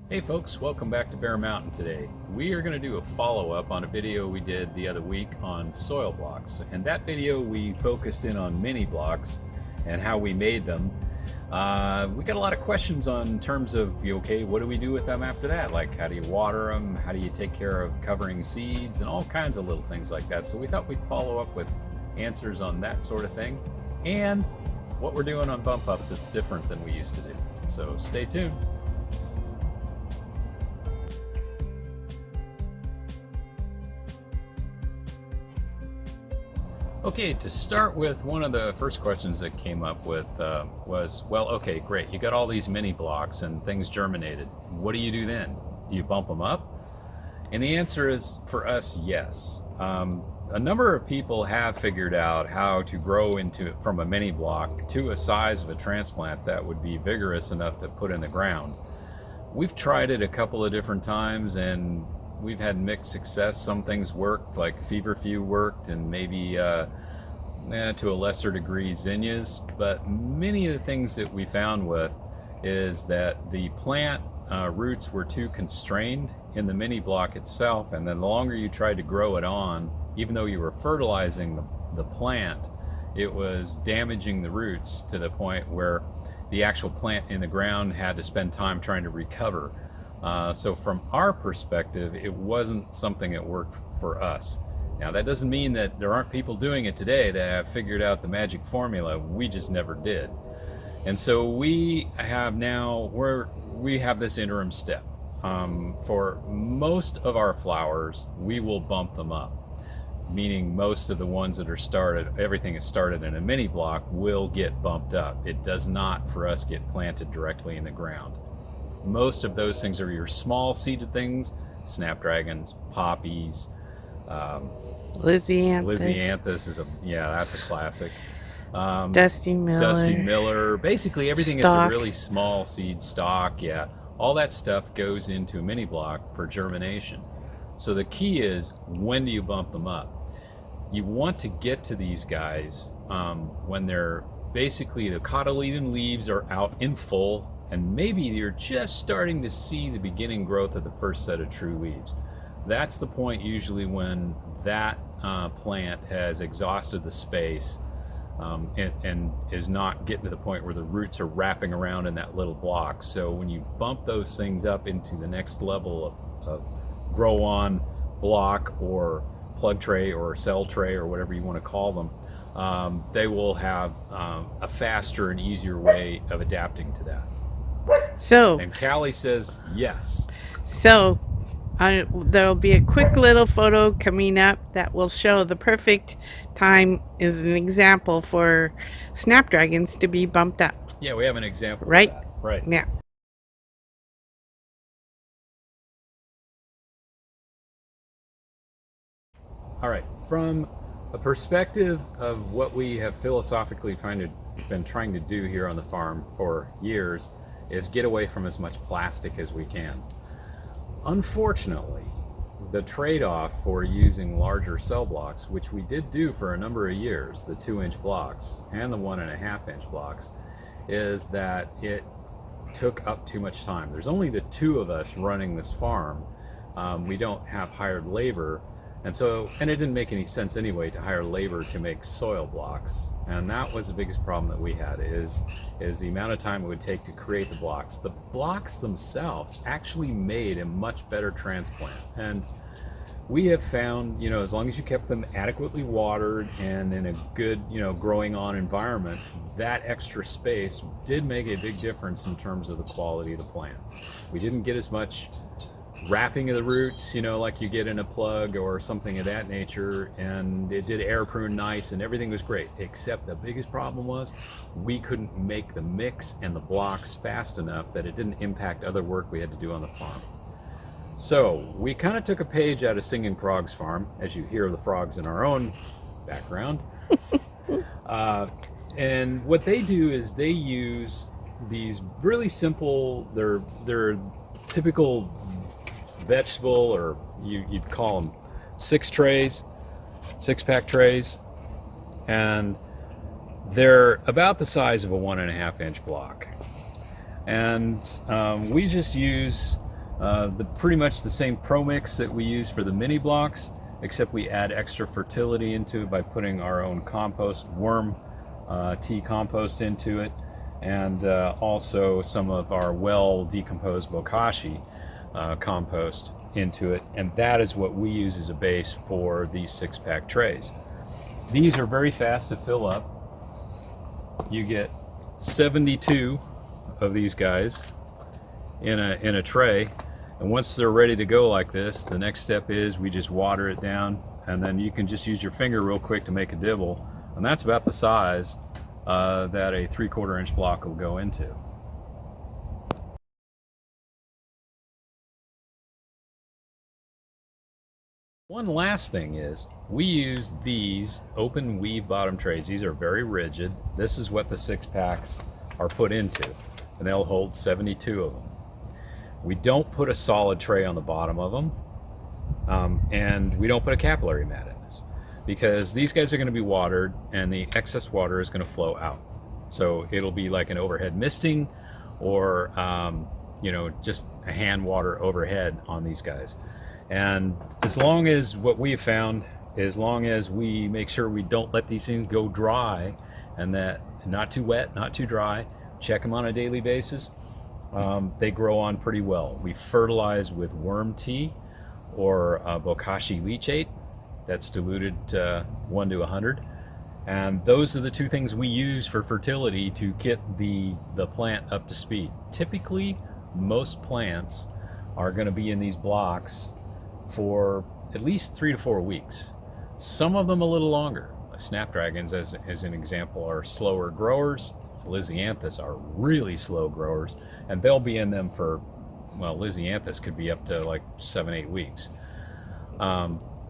Hey folks, welcome back to Bear Mountain today. We are going to do a follow-up on a video we did the other week on soil blocks. And that video we focused in on mini blocks and how we made them. We got a lot of questions on terms of, okay, what do we do with them after that? Like how do you water them? How do you take care of covering seeds and all kinds of little things like that. So we thought we'd follow up with answers on that sort of thing. And what we're doing on bump ups that's different than we used to do. So stay tuned. Okay, to start with, one of the first questions that came up with was, well, okay, great, you got all these mini blocks and things germinated. What do you do then? Do you bump them up? And the answer is, for us, yes. A number of people have figured out how to grow into from a mini block to a size of a transplant that would be vigorous enough to put in the ground. We've tried it a couple of different times and we've had mixed success. Some things worked, like feverfew worked, and maybe to a lesser degree zinnias. But many of the things that we found with is that the plant roots were too constrained in the mini block itself, and then the longer you tried to grow it on, even though you were fertilizing the plant, it was damaging the roots to the point where the actual plant in the ground had to spend time trying to recover. So from our perspective, it wasn't something that worked for us. Now that doesn't mean that there aren't people doing it today that have figured out the magic formula. We just never did. And so we have now, we have this interim step. For most of our flowers, we will bump them up. Meaning most of the ones that are started, everything is started in a mini block will get bumped up. It does not, for us, get planted directly in the ground. Most of those things are your small seeded things, snapdragons, poppies, Lisianthus is that's a classic. Dusty Miller. Basically everything stock. is a really small seed stock. Yeah, all that stuff goes into a mini block for germination. So the key is, when do you bump them up? You want to get to these guys when they're basically the cotyledon leaves are out in full, and maybe you're just starting to see the beginning growth of the first set of true leaves. That's the point usually when that plant has exhausted the space and is not getting to the point where the roots are wrapping around in that little block. So when you bump those things up into the next level of grow on block or plug tray or cell tray or whatever you want to call them, they will have a faster and easier way of adapting to that. And Callie says yes. So there'll be a quick little photo coming up that will show the perfect time as an example for snapdragons to be bumped up. Yeah, we have an example right? of that. Right. Yeah. All right. From a perspective of what we have philosophically been trying to do here on the farm for years is get away from as much plastic as we can. Unfortunately, the trade-off for using larger cell blocks, which we did do for a number of years, the 2-inch blocks and the 1.5-inch blocks, is that it took up too much time. There's only the two of us running this farm. We don't have hired labor. And it didn't make any sense anyway to hire labor to make soil blocks. And that was the biggest problem that we had is the amount of time it would take to create the blocks. The blocks themselves actually made a much better transplant. And we have found, as long as you kept them adequately watered and in a good, growing on environment, that extra space did make a big difference in terms of the quality of the plant. We didn't get as much wrapping of the roots, like you get in a plug or something of that nature, and it did air prune nice and everything was great, except the biggest problem was we couldn't make the mix and the blocks fast enough that it didn't impact other work we had to do on the farm. So we kind of took a page out of Singing Frogs Farm, as you hear the frogs in our own background. And what they do is they use these really simple, they're typical vegetable, or you'd call them six-pack trays, and they're about the size of a 1.5-inch block. And we just use Pretty much the same pro mix that we use for the mini blocks, except we add extra fertility into it by putting our own compost, worm tea compost into it, and also some of our well decomposed bokashi compost into it, and that is what we use as a base for these 6-pack trays. These are very fast to fill up. You get 72 of these guys in a tray, and once they're ready to go like this, the next step is we just water it down, and then you can just use your finger real quick to make a dibble, and that's about the size that a 3/4 inch block will go into. One last thing is we use these open weave bottom trays. These are very rigid. This is what the 6-packs are put into, and they'll hold 72 of them. We don't put a solid tray on the bottom of them, and we don't put a capillary mat in this, because these guys are going to be watered and the excess water is going to flow out. So it'll be like an overhead misting, or just a hand water overhead on these guys. And as long as what we have found, as long as we make sure we don't let these things go dry, and that not too wet, not too dry, check them on a daily basis, they grow on pretty well. We fertilize with worm tea or bokashi leachate that's diluted 1 to 100. And those are the two things we use for fertility to get the plant up to speed. Typically, most plants are going to be in these blocks for at least 3 to 4 weeks. Some of them a little longer. Snapdragons, as an example, are slower growers. Lisianthus are really slow growers, and they'll be in them for, well, Lisianthus could be up to like 7-8 weeks.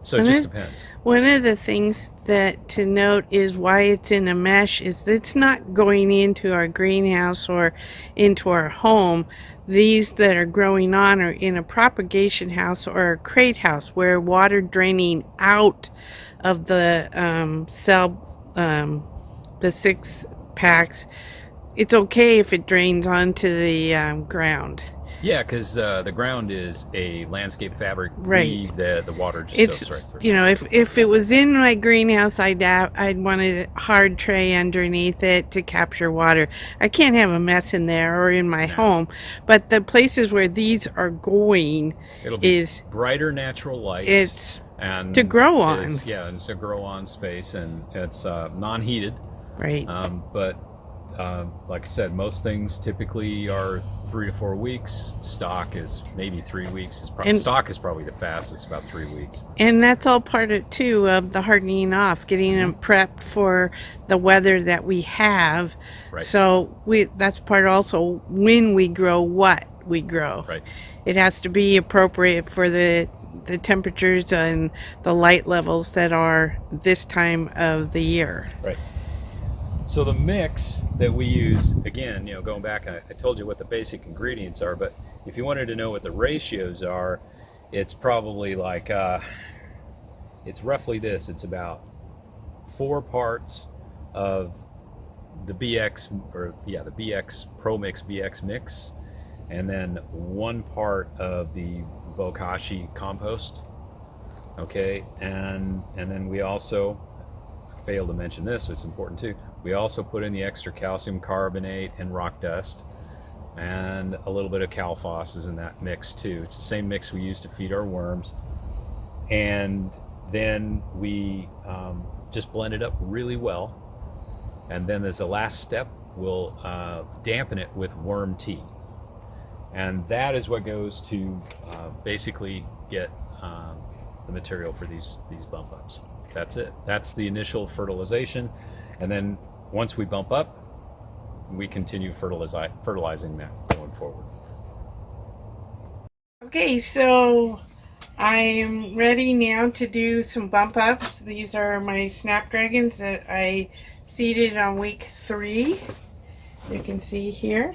So it just depends. One of the things that to note is why it's in a mesh is it's not going into our greenhouse or into our home. These that are growing on are in a propagation house or a crate house where water draining out of the the 6-packs. It's okay if it drains onto the ground. Yeah, because the ground is a landscape fabric. Right. The water just soaks right through. If it was in my greenhouse, I'd want a hard tray underneath it to capture water. I can't have a mess in there or in my home. But the places where these are going, it'll be brighter natural light. It's and to grow on. And it's a grow on space, and it's non-heated. Right. But like I said, most things typically are 3 to 4 weeks. Stock is maybe 3 weeks. Stock is probably the fastest, about 3 weeks. And that's all part of the hardening off, getting them prepped for the weather that we have. Right. So that's part also when we grow what we grow. Right. It has to be appropriate for the temperatures and the light levels that are this time of the year. Right. So the mix that we use, again, going back, I told you what the basic ingredients are, but if you wanted to know what the ratios are, it's probably like, it's roughly this. It's about 4 parts of the BX, the BX Pro Mix BX mix, and then 1 part of the bokashi compost. Okay, and then we also, failed to mention this, so it's important too. We also put in the extra calcium carbonate and rock dust, and a little bit of Calphos is in that mix too. It's the same mix we use to feed our worms. And then we just blend it up really well. And then as a last step, we'll dampen it with worm tea. And that is what goes to basically get the material for these bump ups. That's it. That's the initial fertilization. And then once we bump up, we continue fertilizing that going forward. Okay, so I'm ready now to do some bump ups. These are my snapdragons that I seeded on week 3. You can see here.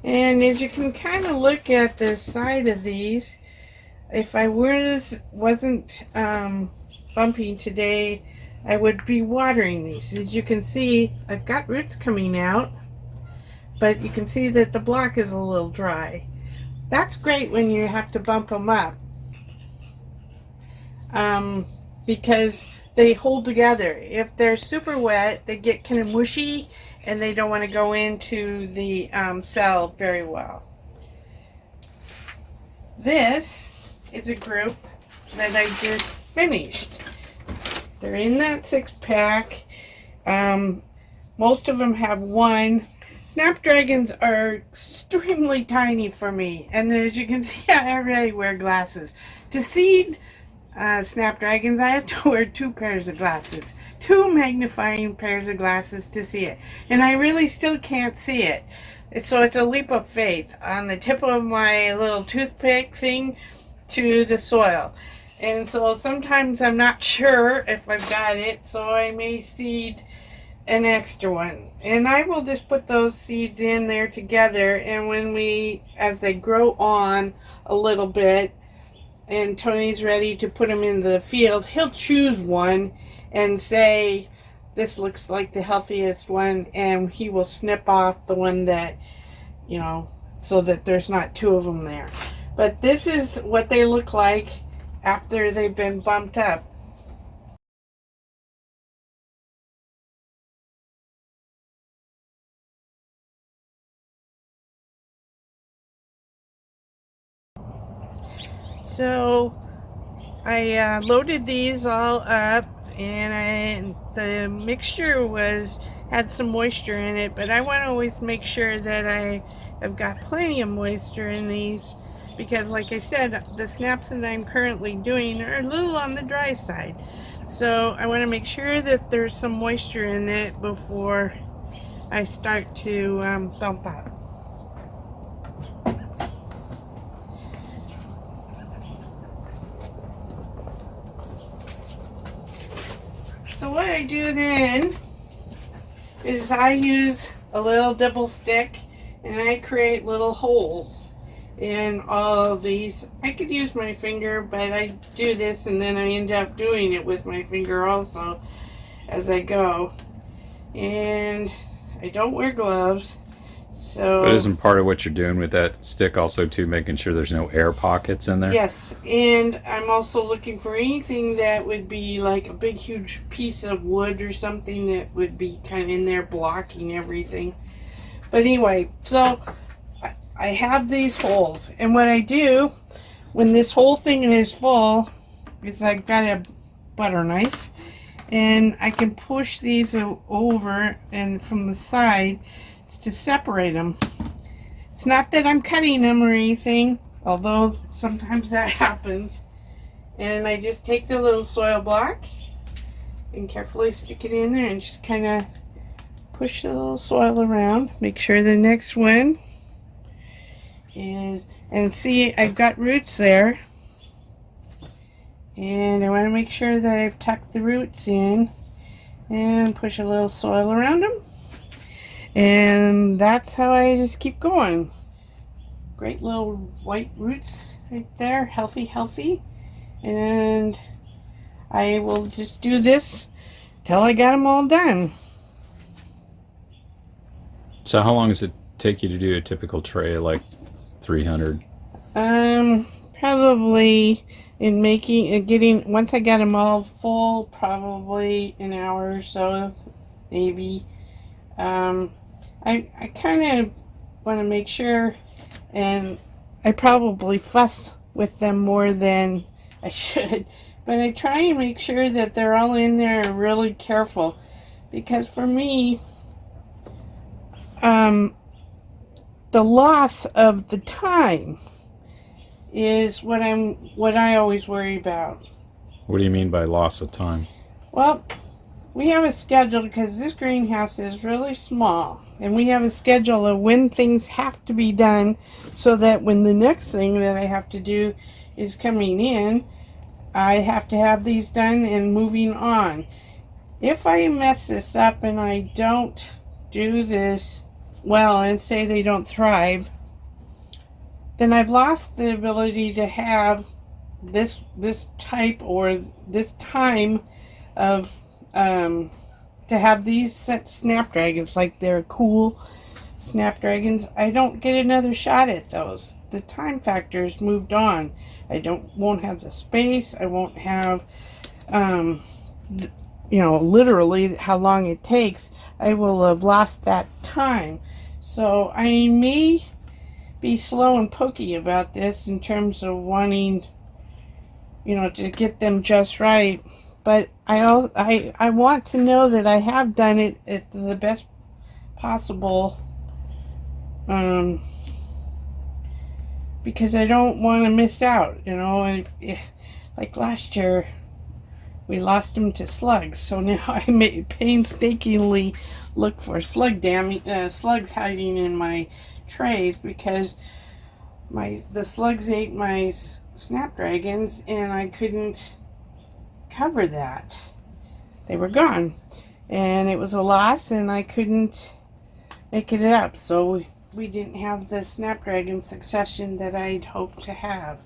And as you can kind of look at the side of these, if I wasn't bumping today, I would be watering these. As you can see, I've got roots coming out, but you can see that the block is a little dry. That's great when you have to bump them up, because they hold together. If they're super wet, they get kind of mushy and they don't want to go into the cell very well. This is a group that I just finished. They're in that 6-pack. Most of them have one. Snapdragons are extremely tiny for me, and as you can see, I already wear glasses. To seed snapdragons, I have to wear 2 pairs of glasses, 2 magnifying pairs of glasses to see it, and I really still can't see it. So it's a leap of faith on the tip of my little toothpick thing to the soil. And so sometimes I'm not sure if I've got it, so I may seed an extra one. And I will just put those seeds in there together, and as they grow on a little bit, and Tony's ready to put them into the field, he'll choose one and say, this looks like the healthiest one, and he will snip off the one that, so that there's not 2 of them there. But this is what they look like after they've been bumped up. So I loaded these all up, and the mixture had some moisture in it, but I want to always make sure that I have got plenty of moisture in these, because like I said, the snaps that I'm currently doing are a little on the dry side. So I want to make sure that there's some moisture in it before I start to bump up. So what I do then is I use a little double stick, and I create little holes in all of these. I could use my finger, but I do this and then I end up doing it with my finger also as I go. And I don't wear gloves. So, but isn't part of what you're doing with that stick also too making sure there's no air pockets in there? Yes, and I'm also looking for anything that would be like a big huge piece of wood or something that would be kind of in there blocking everything. But anyway, so I have these holes, and what I do when this whole thing is full is I've got a butter knife, and I can push these over and from the side to separate them. It's not that I'm cutting them or anything, although sometimes that happens. And I just take the little soil block and carefully stick it in there and just kind of push the little soil around. Make sure the next one is, and see, I've got roots there, and I want to make sure that I've tucked the roots in and push a little soil around them. And that's how I just keep going. Great little white roots right there, healthy. And I will just do this till I got them all done. So how long does it take you to do a typical tray, like 300? Probably in getting, once I got them all full, probably an hour or so, maybe. I kind of want to make sure, and I probably fuss with them more than I should, but I try and make sure that they're all in there really careful, because for me, the loss of the time is what I always worry about. What do you mean by loss of time? Well, we have a schedule because this greenhouse is really small, and we have a schedule of when things have to be done, so that when the next thing that I have to do is coming in, I have to have these done and moving on. If I mess this up and I don't do this well, and say they don't thrive, then I've lost the ability to have this type or this time of to have these snapdragons, like they're cool snapdragons. I don't get another shot at those. the time factor's moved on. I won't have the space. I won't have, literally how long it takes. I will have lost that time. So I may be slow and pokey about this in terms of wanting, to get them just right. But I want to know that I have done it at the best possible, because I don't want to miss out. Like last year, we lost them to slugs. So now I painstakingly look for slugs hiding in my trays, because the slugs ate my snapdragons and I couldn't cover that. They were gone and it was a loss, and I couldn't make it up. So we didn't have the snapdragon succession that I'd hoped to have.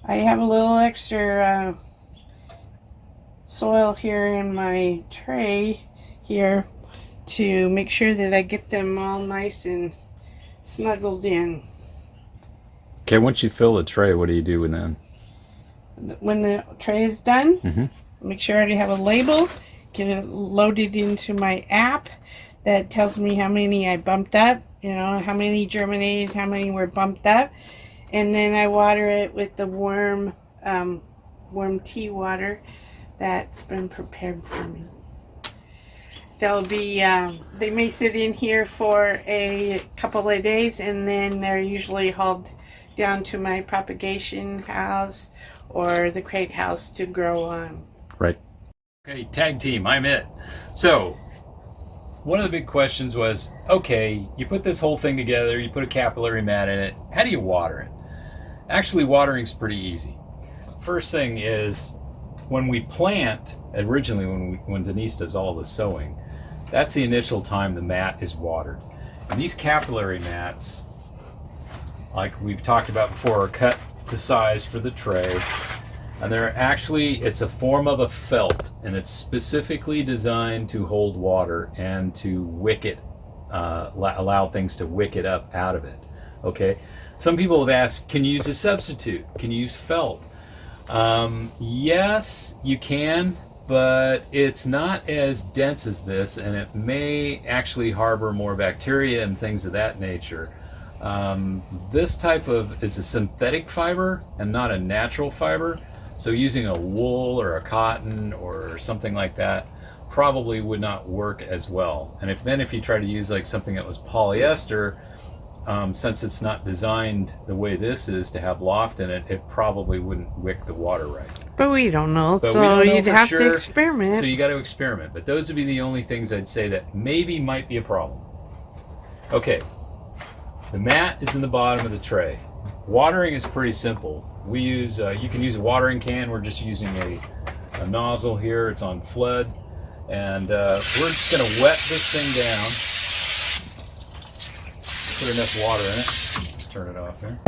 I have a little extra soil here in my tray here to make sure that I get them all nice and snuggled in. Okay, once you fill the tray, what do you do with them? When the tray is done, make sure I already have a label, get it loaded into my app that tells me how many I bumped up, how many germinated, how many were bumped up, and then I water it with the warm tea water that's been prepared for me. They'll be, they may sit in here for a couple of days, and then they're usually hauled down to my propagation house or the crate house to grow on. Right. Okay, tag team, I'm it. So, one of the big questions was, okay, you put this whole thing together, you put a capillary mat in it, how do you water it? Actually, watering's pretty easy. First thing is, when we plant, originally when Denise does all the sowing, that's the initial time the mat is watered. And these capillary mats, like we've talked about before, are cut to size for the tray. And it's a form of a felt, and it's specifically designed to hold water and to wick it, allow things to wick it up out of it. Okay? Some people have asked, can you use a substitute? Can you use felt? Yes, you can, but it's not as dense as this, and it may actually harbor more bacteria and things of that nature. This type is a synthetic fiber and not a natural fiber, so using a wool or a cotton or something like that probably would not work as well. And if you try to use like something that was polyester, since it's not designed the way this is to have loft in it, it probably wouldn't wick the water right. But we don't know, so you'd have to experiment. So you got to experiment. But those would be the only things I'd say that maybe might be a problem. Okay, the mat is in the bottom of the tray. Watering is pretty simple. We use, you can use a watering can. We're just using a nozzle here. It's on flood. And we're just going to wet this thing down. Put enough water in it. Let's turn it off here.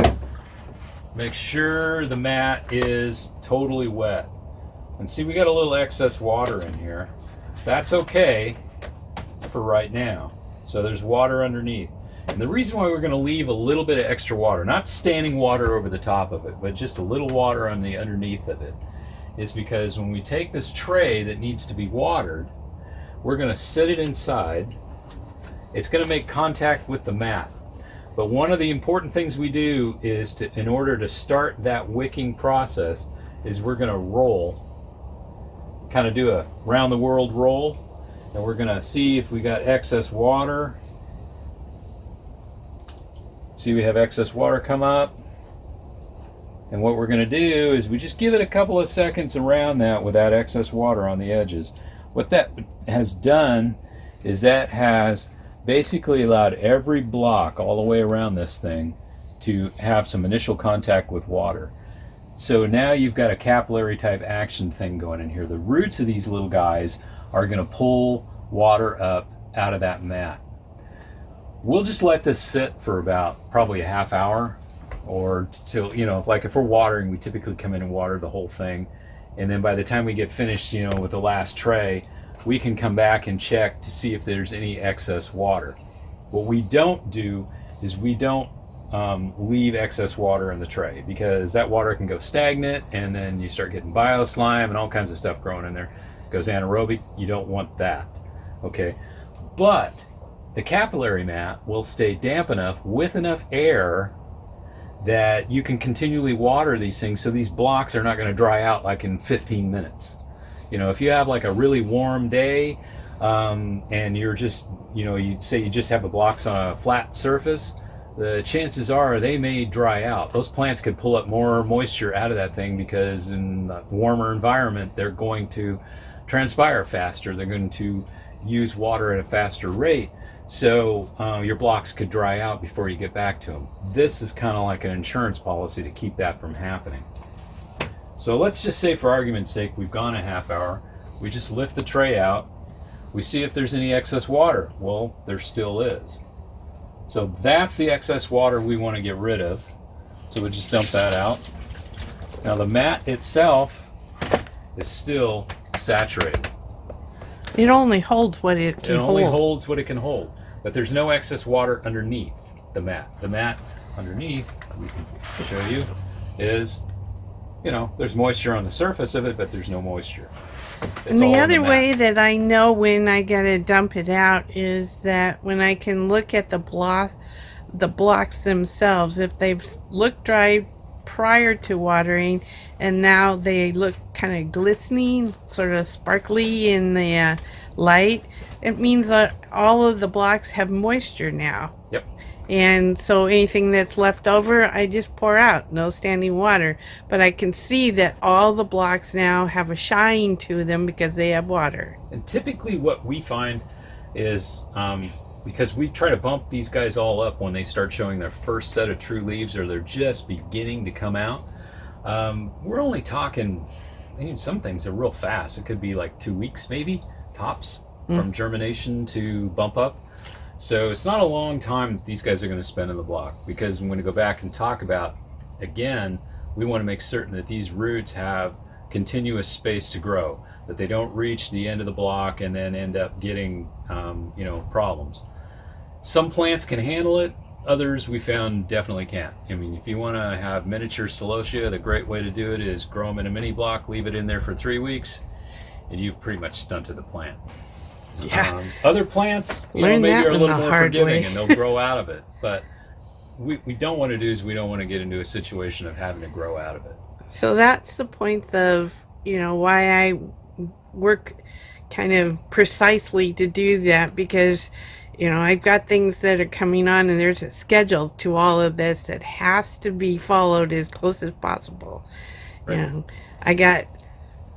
Make sure the mat is totally wet. And see, we got a little excess water in here. That's okay for right now. So there's water underneath. And the reason why we're going to leave a little bit of extra water, not standing water over the top of it, but just a little water on the underneath of it, is because when we take this tray that needs to be watered, we're going to set it inside. It's going to make contact with the mat. But one of the important things we do is in order to start that wicking process, is we're going to roll, kind of do a round the world roll, and we're going to see if we got excess water. See, we have excess water come up. And what we're going to do is we just give it a couple of seconds around that with that excess water on the edges. What that has done is that has basically allowed every block all the way around this thing to have some initial contact with water. So now you've got a capillary type action thing going in here. The roots of these little guys are going to pull water up out of that mat. We'll just let this sit for about probably a half hour, or till, if we're watering, we typically come in and water the whole thing. And then by the time we get finished, with the last tray, we can come back and check to see if there's any excess water. What we don't do is we don't leave excess water in the tray, because that water can go stagnant, and then you start getting bioslime and all kinds of stuff growing in there. It goes anaerobic. You don't want that. Okay, but the capillary mat will stay damp enough with enough air that you can continually water these things, so these blocks are not going to dry out like in 15 minutes. You know, if you have like a really warm day, and you're just, you say you just have the blocks on a flat surface, the chances are they may dry out. Those plants could pull up more moisture out of that thing, because in the warmer environment, they're going to transpire faster. They're going to use water at a faster rate. So your blocks could dry out before you get back to them. This is kind of like an insurance policy to keep that from happening. So let's just say, for argument's sake, we've gone a half hour. We just lift the tray out. We see if there's any excess water. Well, there still is. So that's the excess water we want to get rid of. So we just dump that out. Now the mat itself is still saturated. It only holds what it can hold. It only holds what it can hold. But there's no excess water underneath the mat. The mat underneath, we can show you, is, there's moisture on the surface of it, but there's no moisture. And the other way that I know when I gotta dump it out is that when I can look at the blocks themselves, if they've looked dry prior to watering and now they look kind of glistening, sort of sparkly in the light, it means that all of the blocks have moisture now. Yep. And so anything that's left over, I just pour out, no standing water. But I can see that all the blocks now have a shine to them because they have water. And typically what we find is, because we try to bump these guys all up when they start showing their first set of true leaves, or they're just beginning to come out, we're only talking, some things are real fast. It could be like 2 weeks maybe, tops, from germination to bump up. So it's not a long time these guys are going to spend in the block, because I'm going to go back and talk about, again, we want to make certain that these roots have continuous space to grow, that they don't reach the end of the block and then end up getting, problems. Some plants can handle it, others we found definitely can't. I mean, if you want to have miniature celosia, the great way to do it is grow them in a mini block, leave it in there for 3 weeks, and you've pretty much stunted the plant. Yeah. Other plants, maybe are a little more forgiving and they'll grow out of it. But we don't want to do is we don't want to get into a situation of having to grow out of it. So that's the point of, why I work kind of precisely to do that, because, I've got things that are coming on and there's a schedule to all of this that has to be followed as close as possible. Right. I got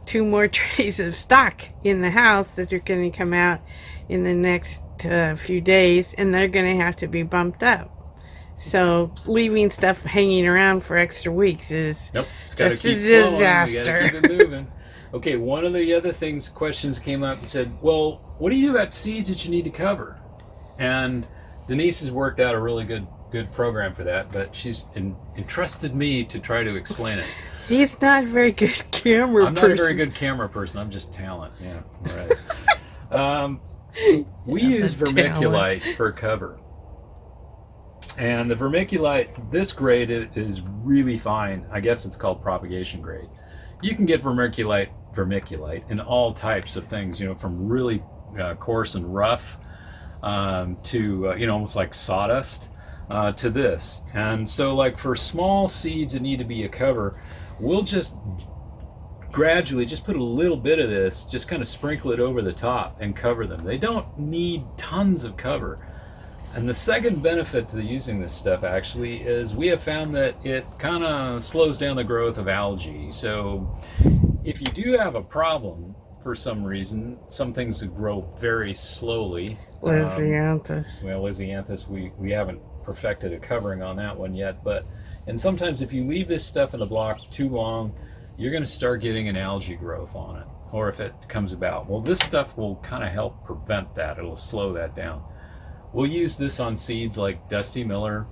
2 more trays of stock in the house that are going to come out in the next few days, and they're going to have to be bumped up. So leaving stuff hanging around for extra weeks is just a disaster. We gotta keep it moving. Okay, one of the other questions came up and said, well, what do you do about seeds that you need to cover? And Denise has worked out a really good program for that, but she's entrusted me to try to explain it. He's not a very good camera person. I'm not a very good camera person. I'm just talent. Yeah, right. We use vermiculite for cover. And the vermiculite, this grade is really fine. I guess it's called propagation grade. You can get vermiculite in all types of things, from really coarse and rough to, almost like sawdust to this. And so like for small seeds that need to be a cover, we'll just gradually just put a little bit of this, just kind of sprinkle it over the top and cover them. They don't need tons of cover. And the second benefit to using this stuff actually is we have found that it kind of slows down the growth of algae. So if you do have a problem for some reason, some things grow very slowly. Lysianthus. Lysianthus, we haven't perfected a covering on that one yet, and sometimes if you leave this stuff in the block too long, you're going to start getting an algae growth on it, or if it comes about. Well, this stuff will kind of help prevent that. It'll slow that down. We'll use this on seeds like Dusty Miller.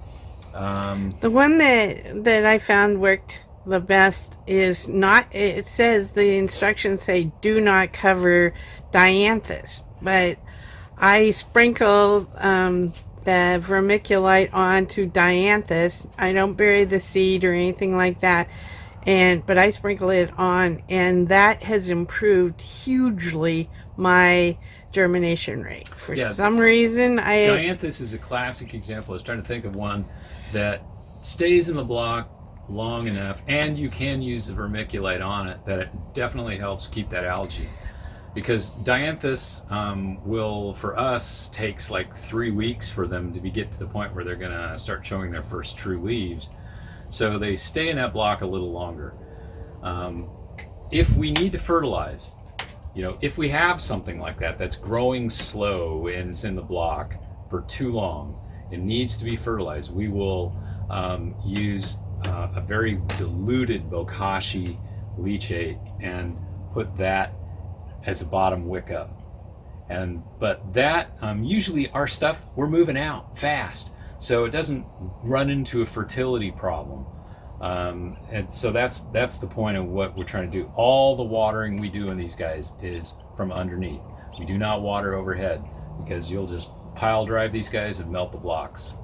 The one that I found worked the best is it says, the instructions say do not cover dianthus, but I sprinkle the vermiculite onto dianthus. I don't bury the seed or anything like that, but I sprinkle it on, and that has improved hugely my germination rate. For some reason, dianthus is a classic example. I was trying to think of one that stays in the block long enough, and you can use the vermiculite on it, that it definitely helps keep that algae. Because dianthus will, for us, takes like 3 weeks for them to get to the point where they're going to start showing their first true leaves. So they stay in that block a little longer. If we need to fertilize, if we have something like that that's growing slow and is in the block for too long, it needs to be fertilized, we will use a very diluted bokashi leachate and put that as a bottom wick up. But that usually our stuff, we're moving out fast, so it doesn't run into a fertility problem. And so that's the point of what we're trying to do. All the watering we do in these guys is from underneath. We do not water overhead, because you'll just pile drive these guys and melt the blocks.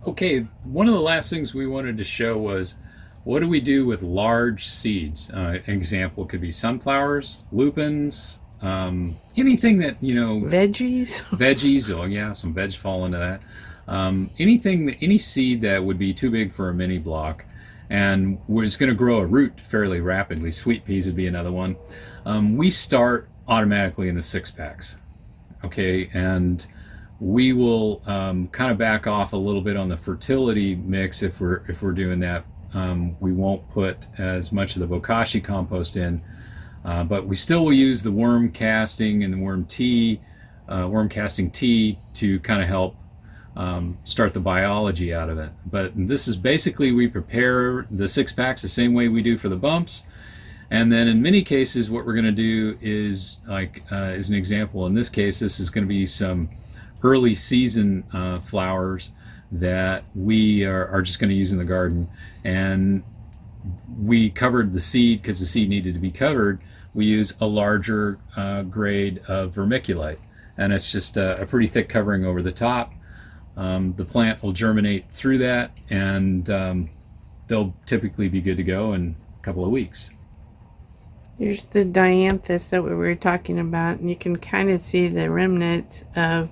Okay, one of the last things we wanted to show was, what do we do with large seeds? An example could be sunflowers, lupins, anything that, veggies. Oh yeah, some veg fall into that. Any seed that would be too big for a mini block and was going to grow a root fairly rapidly. Sweet peas would be another one. We start automatically in the 6-packs. Okay, and we will kind of back off a little bit on the fertility mix if we're doing that. We won't put as much of the bokashi compost in, but we still will use the worm casting and the worm casting tea to kind of help start the biology out of it. But this is basically, we prepare the 6-packs the same way we do for the bumps. And then in many cases, what we're going to do is, like as an example, in this case, this is going to be some early season flowers that we are just going to use in the garden. And we covered the seed because the seed needed to be covered. We use a larger grade of vermiculite, and it's just a pretty thick covering over the top. The plant will germinate through that, and they'll typically be good to go in a couple of weeks. Here's the dianthus that we were talking about, and you can kind of see the remnants of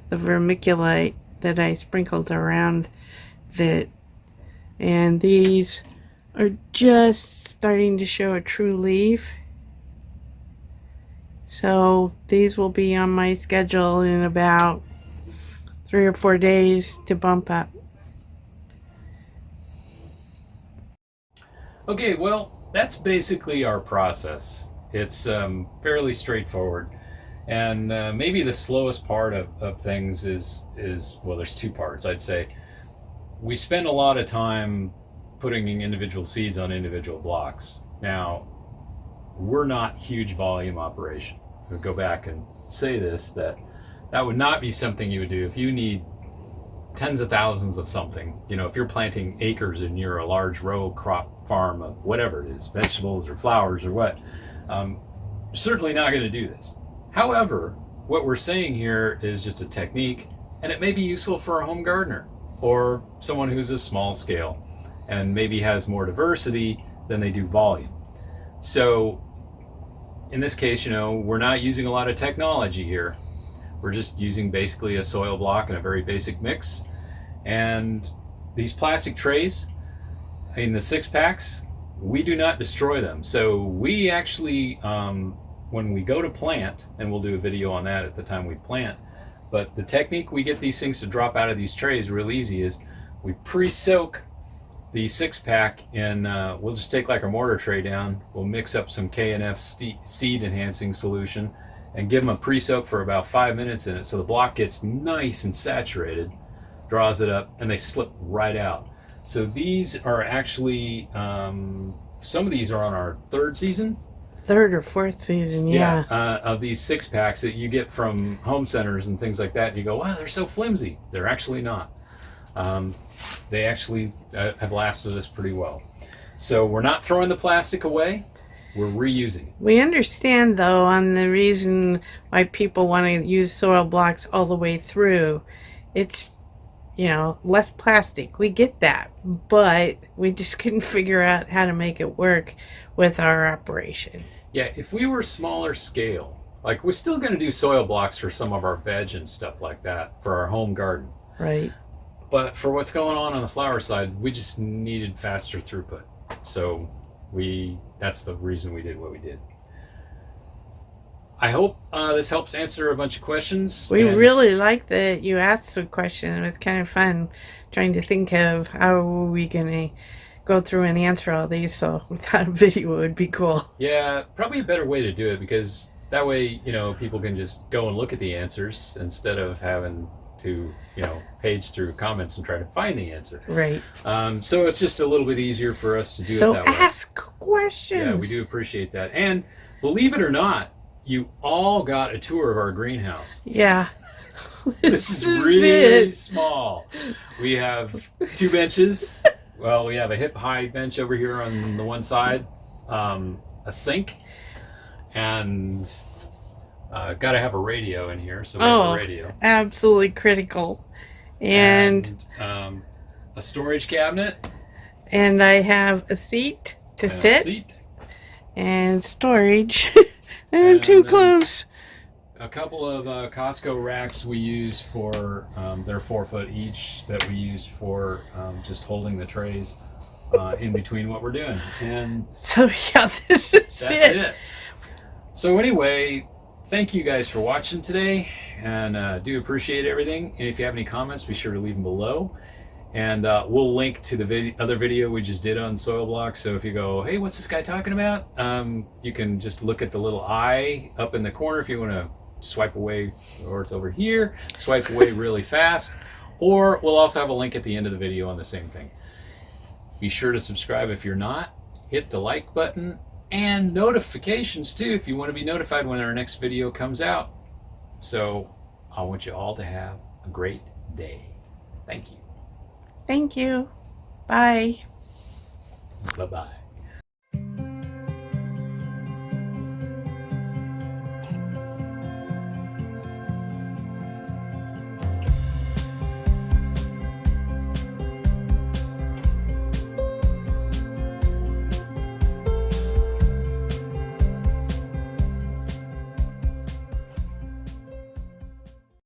the vermiculite that I sprinkled around it. And these are just starting to show a true leaf. So these will be on my schedule in about 3 or 4 days to bump up. Okay, well, that's basically our process. It's fairly straightforward. And maybe the slowest part of things is, well, there's 2 parts, I'd say. We spend a lot of time putting individual seeds on individual blocks. Now, we're not huge volume operation. We'll go back and say this, that would not be something you would do if you need tens of thousands of something. If you're planting acres and you're a large row crop farm of whatever it is, vegetables or flowers or what, certainly not going to do this. However, what we're saying here is just a technique, and it may be useful for a home gardener or someone who's a small scale and maybe has more diversity than they do volume. So in this case, we're not using a lot of technology here. We're just using basically a soil block and a very basic mix. And these plastic trays in the 6-packs, we do not destroy them. So we actually, when we go to plant, and we'll do a video on that at the time we plant, but the technique we get these things to drop out of these trays real easy is we pre-soak the 6-pack in, we'll just take like a mortar tray down, we'll mix up some K&F seed enhancing solution and give them a pre-soak for about 5 minutes in it, so the block gets nice and saturated, draws it up, and they slip right out. So these are actually, some of these are on our 3rd season. 3rd or 4th season, yeah. Of these 6-packs that you get from home centers and things like that. And you go, wow, they're so flimsy. They're actually not. They actually have lasted us pretty well. So we're not throwing the plastic away. We're reusing. We understand, though, on the reason why people want to use soil blocks all the way through. It's, less plastic. We get that. But we just couldn't figure out how to make it work with our operation. Yeah, if we were smaller scale, like we're still going to do soil blocks for some of our veg and stuff like that for our home garden. Right. But for what's going on the flower side, we just needed faster throughput. So that's the reason we did what we did. I hope this helps answer a bunch of questions. We really like that you asked the question. It was kind of fun trying to think of how are we going to go through and answer all these. So we thought a video would be cool. Yeah, probably a better way to do it, because that way, people can just go and look at the answers instead of having to, page through comments and try to find the answer. Right. So it's just a little bit easier for us to do it that way. So ask questions. Yeah, we do appreciate that. And believe it or not, you all got a tour of our greenhouse. Yeah. This is really small. We have 2 benches. Well, we have a hip-high bench over here on the one side, a sink, and got to have a radio in here, so we have a radio. Absolutely critical. And a storage cabinet. And I have a seat to sit. And storage. I'm too close. A couple of Costco racks we use for, they're 4 foot each, that we use for just holding the trays in between what we're doing. And so yeah, this is that's it. So anyway, thank you guys for watching today, and do appreciate everything. And if you have any comments, be sure to leave them below. And we'll link to the other video we just did on soil blocks. So if you go, hey, what's this guy talking about? You can just look at the little eye up in the corner if you want to swipe away, or it's over here, swipe away really fast. Or we'll also have a link at the end of the video on the same thing. Be sure to subscribe if you're not. Hit the like button and notifications too if you want to be notified when our next video comes out. So I want you all to have a great day. Thank you. Thank you. Bye. Bye-bye.